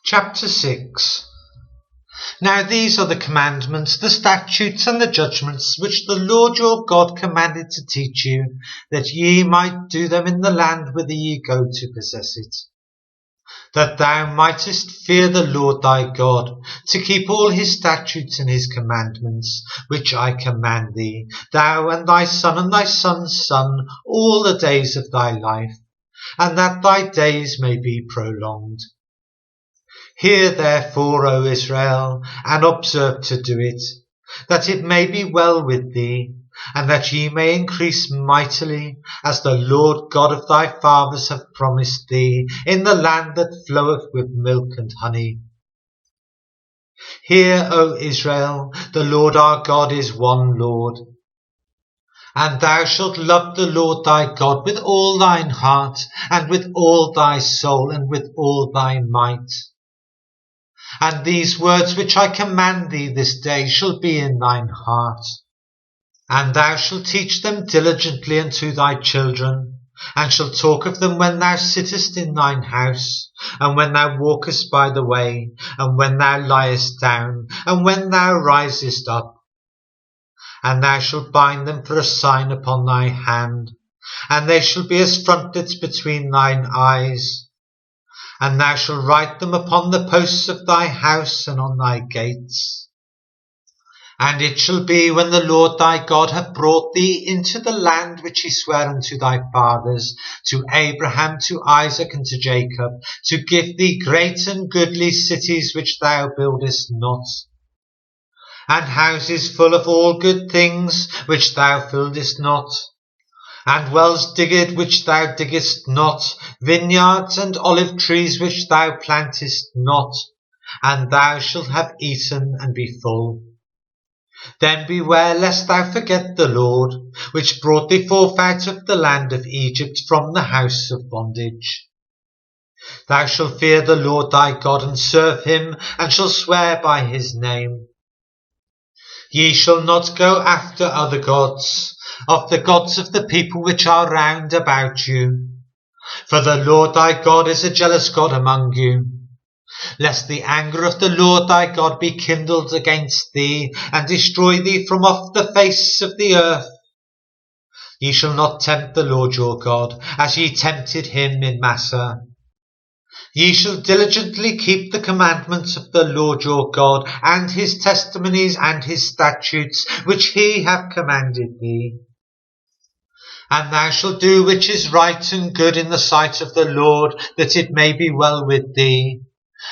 Chapter 6. Now these are the commandments, the statutes, and the judgments, which the Lord your God commanded to teach you, that ye might do them in the land whither ye go to possess it. That thou mightest fear the Lord thy God, to keep all his statutes and his commandments, which I command thee, thou and thy son and thy son's son, all the days of thy life, and that thy days may be prolonged. Hear therefore, O Israel, and observe to do it, that it may be well with thee, and that ye may increase mightily, as the Lord God of thy fathers hath promised thee, in the land that floweth with milk and honey. Hear, O Israel, the Lord our God is one Lord. And thou shalt love the Lord thy God with all thine heart, and with all thy soul, and with all thy might. And these words which I command thee this day shall be in thine heart. And thou shalt teach them diligently unto thy children, and shalt talk of them when thou sittest in thine house, and when thou walkest by the way, and when thou liest down, and when thou risest up. And thou shalt bind them for a sign upon thy hand, and they shall be as frontlets between thine eyes. And thou shalt write them upon the posts of thy house and on thy gates. And it shall be, when the Lord thy God hath brought thee into the land which he sware unto thy fathers, to Abraham, to Isaac, and to Jacob, to give thee great and goodly cities which thou buildest not, and houses full of all good things which thou fillest not, and wells digged which thou diggest not, vineyards and olive trees which thou plantest not, and thou shalt have eaten and be full. Then beware lest thou forget the Lord, which brought thee forth out of the land of Egypt from the house of bondage. Thou shalt fear the Lord thy God, and serve him, and shalt swear by his name. Ye shall not go after other gods, of the gods of the people which are round about you. For the Lord thy God is a jealous God among you, lest the anger of the Lord thy God be kindled against thee, and destroy thee from off the face of the earth. Ye shall not tempt the Lord your God, as ye tempted him in Massah. Ye shall diligently keep the commandments of the Lord your God, and his testimonies and his statutes, which he hath commanded thee. And thou shalt do which is right and good in the sight of the Lord, that it may be well with thee,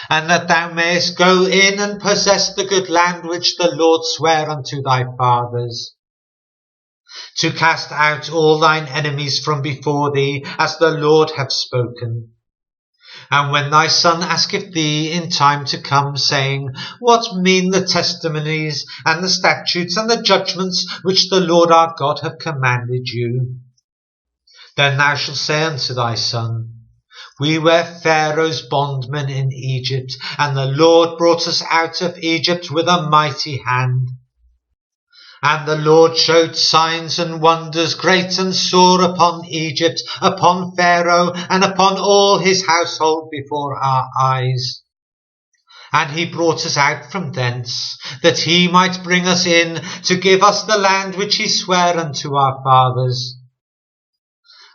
and that thou mayest go in and possess the good land which the Lord sware unto thy fathers, to cast out all thine enemies from before thee, as the Lord hath spoken. And when thy son asketh thee in time to come, saying, What mean the testimonies and the statutes and the judgments which the Lord our God hath commanded you? Then thou shalt say unto thy son, We were Pharaoh's bondmen in Egypt, and the Lord brought us out of Egypt with a mighty hand. And the Lord showed signs and wonders great and sore upon Egypt, upon Pharaoh, and upon all his household before our eyes. And he brought us out from thence, that he might bring us in, to give us the land which he sware unto our fathers.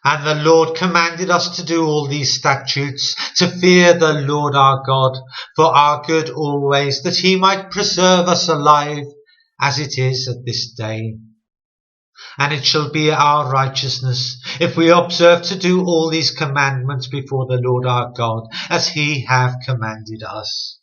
And the Lord commanded us to do all these statutes, to fear the Lord our God, for our good always, that he might preserve us alive, as it is at this day. And it shall be our righteousness, if we observe to do all these commandments before the Lord our God, as he hath commanded us.